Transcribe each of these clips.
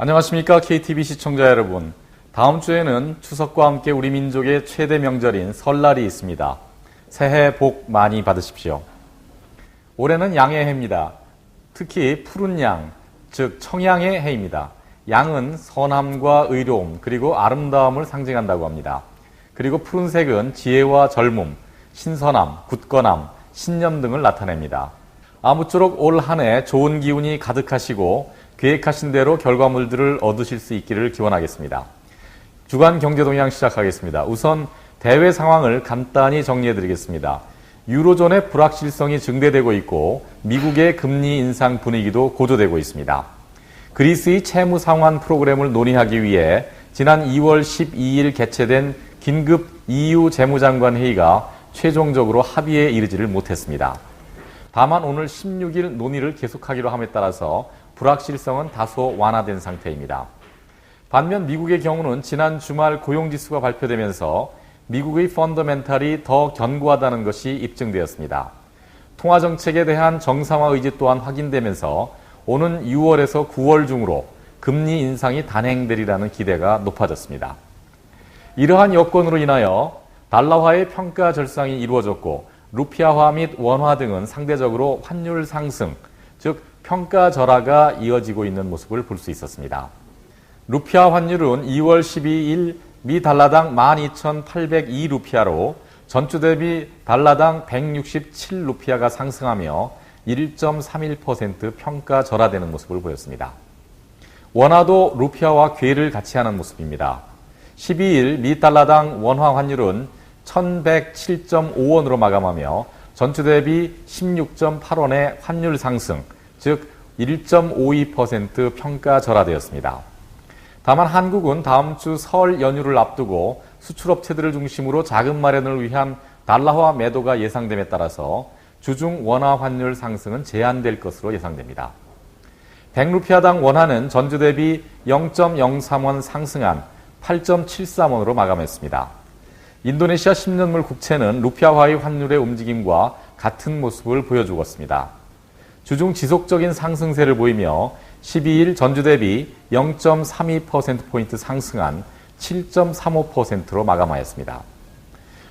안녕하십니까 KTV 시청자 여러분. 다음 주에는 추석과 함께 우리 민족의 최대 명절인 설날이 있습니다. 새해 복 많이 받으십시오. 올해는 양의 해입니다. 특히 푸른 양, 즉 청양의 해입니다. 양은 선함과 의로움 그리고 아름다움을 상징한다고 합니다. 그리고 푸른색은 지혜와 젊음, 신선함, 굳건함, 신념 등을 나타냅니다. 아무쪼록 올 한 해 좋은 기운이 가득하시고 계획하신 대로 결과물들을 얻으실 수 있기를 기원하겠습니다. 주간 경제동향 시작하겠습니다. 우선 대외 상황을 간단히 정리해드리겠습니다. 유로존의 불확실성이 증대되고 있고 미국의 금리 인상 분위기도 고조되고 있습니다. 그리스의 채무 상환 프로그램을 논의하기 위해 지난 2월 12일 개최된 긴급 EU 재무장관 회의가 최종적으로 합의에 이르지를 못했습니다. 다만 오늘 16일 논의를 계속하기로 함에 따라서 불확실성은 다소 완화된 상태입니다. 반면 미국의 경우는 지난 주말 고용지수가 발표되면서 미국의 펀더멘탈이 더 견고하다는 것이 입증되었습니다. 통화정책에 대한 정상화 의지 또한 확인되면서 오는 6월에서 9월 중으로 금리 인상이 단행되리라는 기대가 높아졌습니다. 이러한 여건으로 인하여 달러화의 평가 절상이 이루어졌고 루피아화 및 원화 등은 상대적으로 환율 상승, 즉 평가 절하가 이어지고 있는 모습을 볼 수 있었습니다. 루피아 환율은 2월 12일 미 달러당 12,802루피아로 전주 대비 달러당 167루피아가 상승하며 1.31% 평가 절하되는 모습을 보였습니다. 원화도 루피아와 궤를 같이 하는 모습입니다. 12일 미 달러당 원화 환율은 1,107.5원으로 마감하며 전주 대비 16.8원의 환율 상승, 즉 1.52% 평가 절하되었습니다. 다만 한국은 다음 주 설 연휴를 앞두고 수출업체들을 중심으로 자금 마련을 위한 달러화 매도가 예상됨에 따라서 주중 원화 환율 상승은 제한될 것으로 예상됩니다. 100루피아당 원화는 전주 대비 0.03원 상승한 8.73원으로 마감했습니다. 인도네시아 10년물 국채는 루피아화의 환율의 움직임과 같은 모습을 보여주었습니다. 주중 지속적인 상승세를 보이며 12일 전주 대비 0.32%포인트 상승한 7.35%로 마감하였습니다.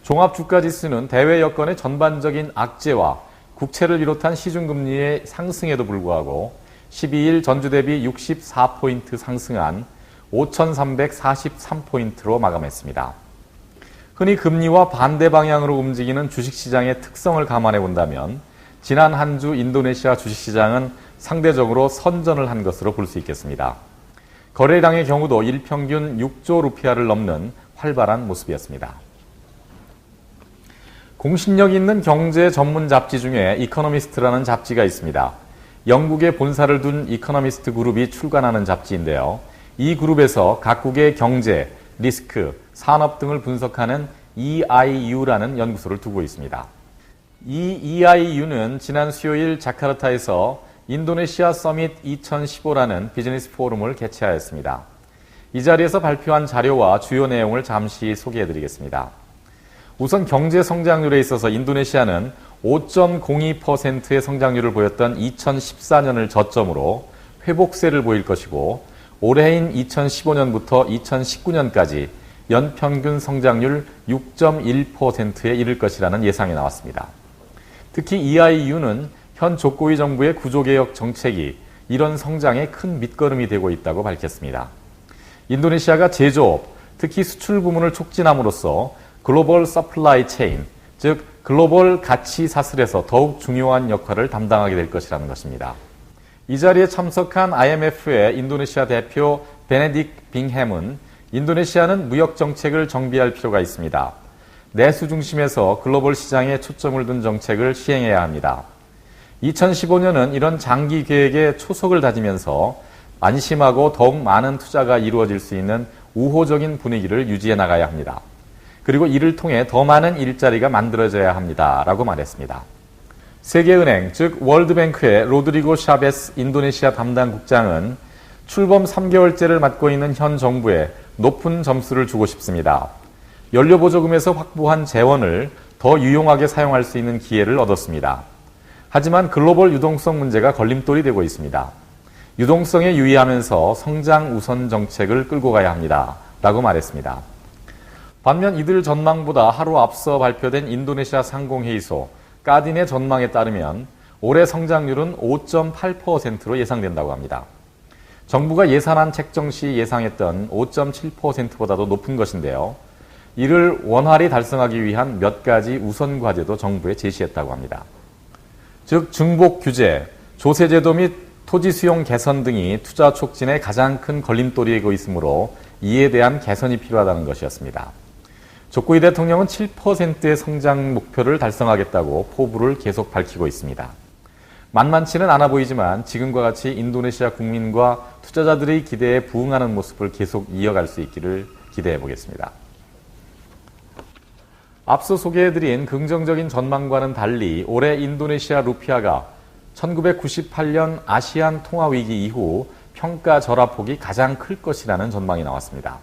종합주가지수는 대외 여건의 전반적인 악재와 국채를 비롯한 시중금리의 상승에도 불구하고 12일 전주 대비 64포인트 상승한 5,343포인트로 마감했습니다. 흔히 금리와 반대 방향으로 움직이는 주식시장의 특성을 감안해 본다면 지난 한 주 인도네시아 주식시장은 상대적으로 선전을 한 것으로 볼 수 있겠습니다. 거래량의 경우도 일평균 6조 루피아를 넘는 활발한 모습이었습니다. 공신력 있는 경제 전문 잡지 중에 이코노미스트라는 잡지가 있습니다. 영국에 본사를 둔 이코노미스트 그룹이 출간하는 잡지인데요. 이 그룹에서 각국의 경제, 리스크, 산업 등을 분석하는 EIU라는 연구소를 두고 있습니다. 이 EIU는 지난 수요일 자카르타에서 인도네시아 서밋 2015라는 비즈니스 포럼을 개최하였습니다. 이 자리에서 발표한 자료와 주요 내용을 잠시 소개해드리겠습니다. 우선 경제 성장률에 있어서 인도네시아는 5.02%의 성장률을 보였던 2014년을 저점으로 회복세를 보일 것이고 올해인 2015년부터 2019년까지 연평균 성장률 6.1%에 이를 것이라는 예상이 나왔습니다. 특히 EIU는 현 조코위 정부의 구조개혁 정책이 이런 성장에 큰 밑거름이 되고 있다고 밝혔습니다. 인도네시아가 제조업, 특히 수출 부문을 촉진함으로써 글로벌 서플라이 체인, 즉 글로벌 가치 사슬에서 더욱 중요한 역할을 담당하게 될 것이라는 것입니다. 이 자리에 참석한 IMF의 인도네시아 대표 베네딕 빙햄은 인도네시아는 무역 정책을 정비할 필요가 있습니다. 내수 중심에서 글로벌 시장에 초점을 둔 정책을 시행해야 합니다. 2015년은 이런 장기 계획에 초석을 다지면서 안심하고 더욱 많은 투자가 이루어질 수 있는 우호적인 분위기를 유지해 나가야 합니다. 그리고 이를 통해 더 많은 일자리가 만들어져야 합니다. 라고 말했습니다. 세계은행, 즉 월드뱅크의 로드리고 샤베스 인도네시아 담당 국장은 출범 3개월째를 맡고 있는 현 정부에 높은 점수를 주고 싶습니다. 연료보조금에서 확보한 재원을 더 유용하게 사용할 수 있는 기회를 얻었습니다. 하지만 글로벌 유동성 문제가 걸림돌이 되고 있습니다. 유동성에 유의하면서 성장 우선 정책을 끌고 가야 합니다. 라고 말했습니다. 반면 이들 전망보다 하루 앞서 발표된 인도네시아 상공회의소 까딘의 전망에 따르면 올해 성장률은 5.8%로 예상된다고 합니다. 정부가 예산안 책정 시 예상했던 5.7%보다도 높은 것인데요. 이를 원활히 달성하기 위한 몇 가지 우선 과제도 정부에 제시했다고 합니다. 즉 중복 규제, 조세제도 및 토지 수용 개선 등이 투자 촉진에 가장 큰 걸림돌이 되고 있으므로 이에 대한 개선이 필요하다는 것이었습니다. 조코이 대통령은 7%의 성장 목표를 달성하겠다고 포부를 계속 밝히고 있습니다. 만만치는 않아 보이지만 지금과 같이 인도네시아 국민과 투자자들의 기대에 부응하는 모습을 계속 이어갈 수 있기를 기대해 보겠습니다. 앞서 소개해드린 긍정적인 전망과는 달리 올해 인도네시아 루피아가 1998년 아시안 통화위기 이후 평가 절하폭이 가장 클 것이라는 전망이 나왔습니다.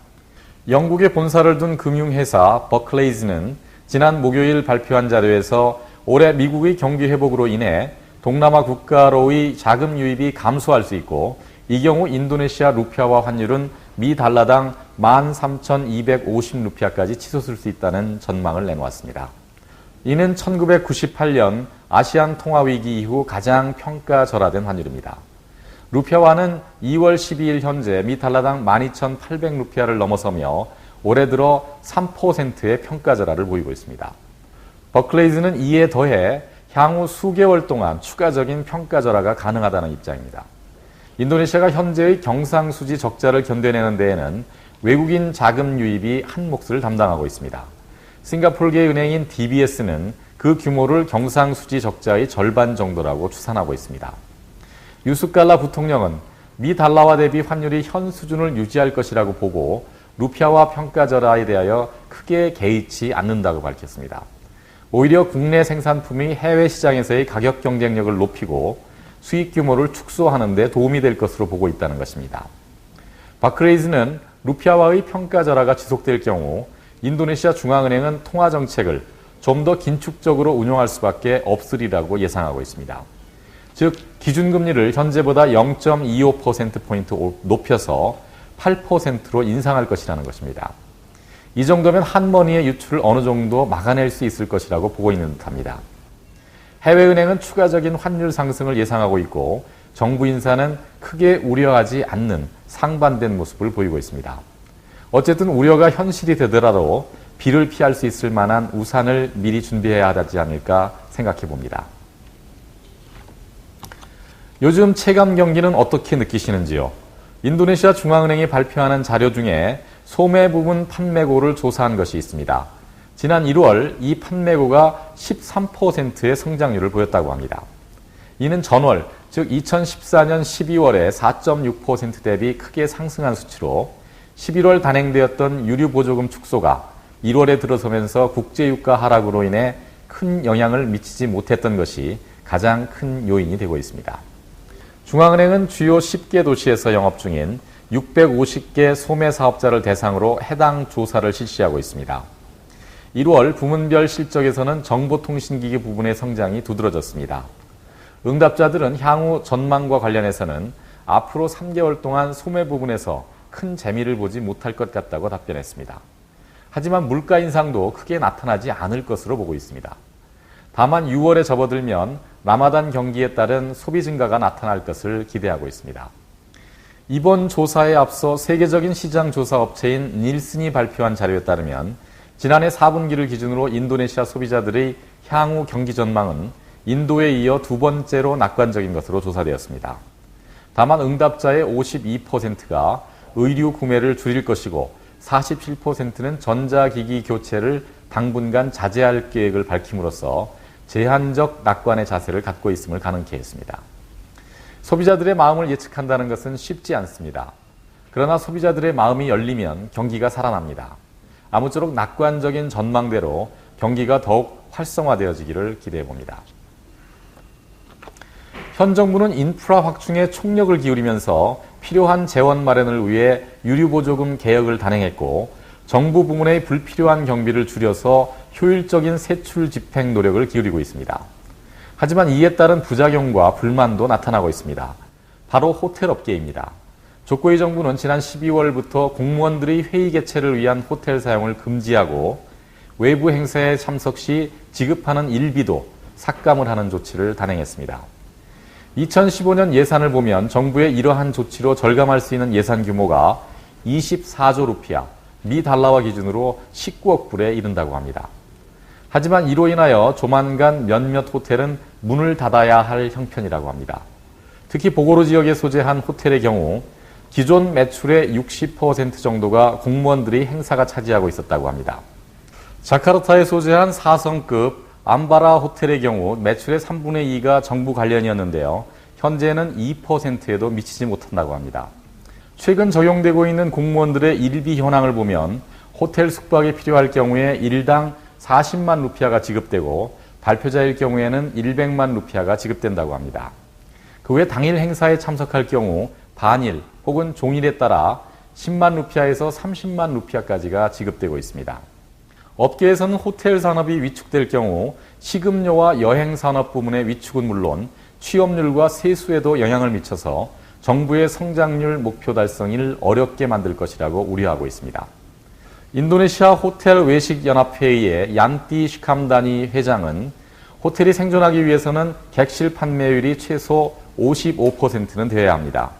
영국에 본사를 둔 금융회사 버클레이즈는 지난 목요일 발표한 자료에서 올해 미국의 경기 회복으로 인해 동남아 국가로의 자금 유입이 감소할 수 있고 이 경우 인도네시아 루피아화 환율은 미 달러당 13,250루피아까지 치솟을 수 있다는 전망을 내놓았습니다. 이는 1998년 아시안 통화위기 이후 가장 평가절하된 환율입니다. 루피아화는 2월 12일 현재 미 달러당 12,800루피아를 넘어서며 올해 들어 3%의 평가절하를 보이고 있습니다. 버클레이즈는 이에 더해 향후 수개월 동안 추가적인 평가절하가 가능하다는 입장입니다. 인도네시아가 현재의 경상수지 적자를 견뎌내는 데에는 외국인 자금 유입이 한 몫을 담당하고 있습니다. 싱가포르계 은행인 DBS는 그 규모를 경상수지 적자의 절반 정도라고 추산하고 있습니다. 유숲 갈라 부통령은 미 달러화 대비 환율이 현 수준을 유지할 것이라고 보고 루피아화 평가절하에 대하여 크게 개의치 않는다고 밝혔습니다. 오히려 국내 생산품이 해외 시장에서의 가격 경쟁력을 높이고 수익 규모를 축소하는 데 도움이 될 것으로 보고 있다는 것입니다. 바크레이즈는 루피아화의 평가절하가 지속될 경우 인도네시아 중앙은행은 통화 정책을 좀 더 긴축적으로 운용할 수밖에 없으리라고 예상하고 있습니다. 즉 기준금리를 현재보다 0.25%포인트 높여서 8%로 인상할 것이라는 것입니다. 이 정도면 한머니의 유출을 어느 정도 막아낼 수 있을 것이라고 보고 있는 듯합니다. 해외은행은 추가적인 환율 상승을 예상하고 있고 정부 인사는 크게 우려하지 않는 상반된 모습을 보이고 있습니다. 어쨌든 우려가 현실이 되더라도 비를 피할 수 있을 만한 우산을 미리 준비해야 하지 않을까 생각해 봅니다. 요즘 체감 경기는 어떻게 느끼시는지요? 인도네시아 중앙은행이 발표하는 자료 중에 소매 부분 판매고를 조사한 것이 있습니다. 지난 1월 이 판매고가 13%의 성장률을 보였다고 합니다. 이는 전월, 즉 2014년 12월에 4.6% 대비 크게 상승한 수치로 11월 단행되었던 유류보조금 축소가 1월에 들어서면서 국제유가 하락으로 인해 큰 영향을 미치지 못했던 것이 가장 큰 요인이 되고 있습니다. 중앙은행은 주요 10개 도시에서 영업 중인 650개 소매 사업자를 대상으로 해당 조사를 실시하고 있습니다. 1월 부문별 실적에서는 정보통신기기 부분의 성장이 두드러졌습니다. 응답자들은 향후 전망과 관련해서는 앞으로 3개월 동안 소매 부분에서 큰 재미를 보지 못할 것 같다고 답변했습니다. 하지만 물가 인상도 크게 나타나지 않을 것으로 보고 있습니다. 다만 6월에 접어들면 라마단 경기에 따른 소비 증가가 나타날 것을 기대하고 있습니다. 이번 조사에 앞서 세계적인 시장 조사 업체인 닐슨이 발표한 자료에 따르면 지난해 4분기를 기준으로 인도네시아 소비자들의 향후 경기 전망은 인도에 이어 두 번째로 낙관적인 것으로 조사되었습니다. 다만 응답자의 52%가 의류 구매를 줄일 것이고 47%는 전자기기 교체를 당분간 자제할 계획을 밝힘으로써 제한적 낙관의 자세를 갖고 있음을 가능케 했습니다. 소비자들의 마음을 예측한다는 것은 쉽지 않습니다. 그러나 소비자들의 마음이 열리면 경기가 살아납니다. 아무쪼록 낙관적인 전망대로 경기가 더욱 활성화되어지기를 기대해 봅니다. 현 정부는 인프라 확충에 총력을 기울이면서 필요한 재원 마련을 위해 유류보조금 개혁을 단행했고 정부 부문의 불필요한 경비를 줄여서 효율적인 세출 집행 노력을 기울이고 있습니다. 하지만 이에 따른 부작용과 불만도 나타나고 있습니다. 바로 호텔 업계입니다. 조코이 정부는 지난 12월부터 공무원들의 회의 개최를 위한 호텔 사용을 금지하고 외부 행사에 참석 시 지급하는 일비도 삭감을 하는 조치를 단행했습니다. 2015년 예산을 보면 정부의 이러한 조치로 절감할 수 있는 예산 규모가 24조 루피아, 미 달러화 기준으로 19억 불에 이른다고 합니다. 하지만 이로 인하여 조만간 몇몇 호텔은 문을 닫아야 할 형편이라고 합니다. 특히 보고로 지역에 소재한 호텔의 경우 기존 매출의 60% 정도가 공무원들의 행사가 차지하고 있었다고 합니다. 자카르타에 소재한 4성급 암바라 호텔의 경우 매출의 3분의 2가 정부 관련이었는데요. 현재는 2%에도 미치지 못한다고 합니다. 최근 적용되고 있는 공무원들의 일비 현황을 보면 호텔 숙박이 필요할 경우에 일당 40만 루피아가 지급되고 발표자일 경우에는 100만 루피아가 지급된다고 합니다. 그 외 당일 행사에 참석할 경우 반일 혹은 종일에 따라 10만 루피아에서 30만 루피아까지가 지급되고 있습니다. 업계에서는 호텔 산업이 위축될 경우 식음료와 여행 산업 부문의 위축은 물론 취업률과 세수에도 영향을 미쳐서 정부의 성장률 목표 달성을 어렵게 만들 것이라고 우려하고 있습니다. 인도네시아 호텔 외식 연합회의의 얀띠 시캄다니 회장은 호텔이 생존하기 위해서는 객실 판매율이 최소 55%는 되어야 합니다.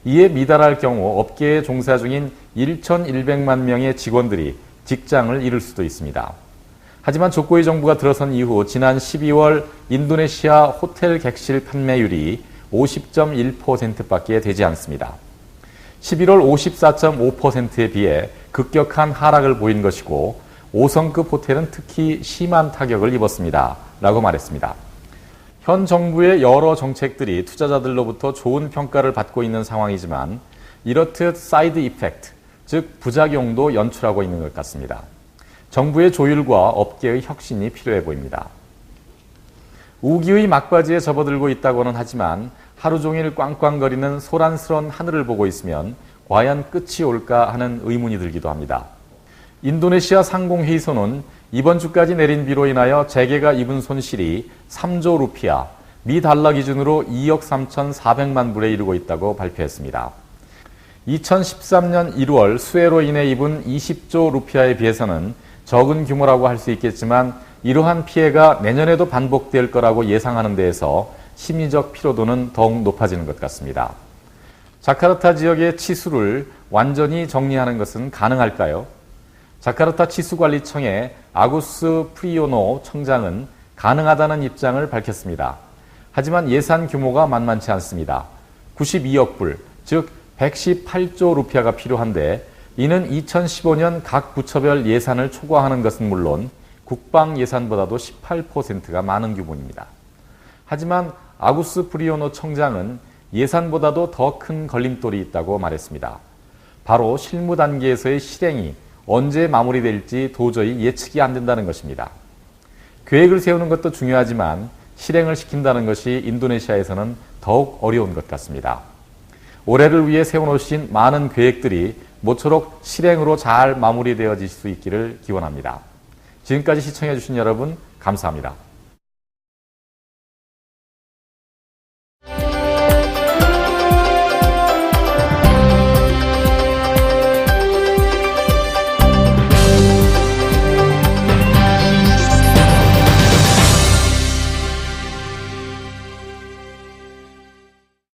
이에 미달할 경우 업계에 종사 중인 1,100만 명의 직원들이 직장을 잃을 수도 있습니다. 하지만 조코이 정부가 들어선 이후 지난 12월 인도네시아 호텔 객실 판매율이 50.1%밖에 되지 않습니다. 11월 54.5%에 비해 급격한 하락을 보인 것이고 5성급 호텔은 특히 심한 타격을 입었습니다. 라고 말했습니다. 현 정부의 여러 정책들이 투자자들로부터 좋은 평가를 받고 있는 상황이지만 이렇듯 사이드 이펙트, 즉 부작용도 연출하고 있는 것 같습니다. 정부의 조율과 업계의 혁신이 필요해 보입니다. 우기의 막바지에 접어들고 있다고는 하지만 하루 종일 꽝꽝거리는 소란스러운 하늘을 보고 있으면 과연 끝이 올까 하는 의문이 들기도 합니다. 인도네시아 상공회의소는 이번 주까지 내린 비로 인하여 재계가 입은 손실이 3조 루피아, 미 달러 기준으로 2억 3,400만 불에 이르고 있다고 발표했습니다. 2013년 1월 수해로 인해 입은 20조 루피아에 비해서는 적은 규모라고 할 수 있겠지만 이러한 피해가 내년에도 반복될 거라고 예상하는 데에서 심리적 피로도는 더욱 높아지는 것 같습니다. 자카르타 지역의 치수를 완전히 정리하는 것은 가능할까요? 자카르타 치수관리청의 아구스 프리오노 청장은 가능하다는 입장을 밝혔습니다. 하지만 예산 규모가 만만치 않습니다. 92억 불, 즉 118조 루피아가 필요한데 이는 2015년 각 부처별 예산을 초과하는 것은 물론 국방 예산보다도 18%가 많은 규모입니다. 하지만 아구스 프리오노 청장은 예산보다도 더 큰 걸림돌이 있다고 말했습니다. 바로 실무 단계에서의 실행이 언제 마무리될지 도저히 예측이 안 된다는 것입니다. 계획을 세우는 것도 중요하지만 실행을 시킨다는 것이 인도네시아에서는 더욱 어려운 것 같습니다. 올해를 위해 세워놓으신 많은 계획들이 모쪼록 실행으로 잘 마무리되어질 수 있기를 기원합니다. 지금까지 시청해주신 여러분 감사합니다.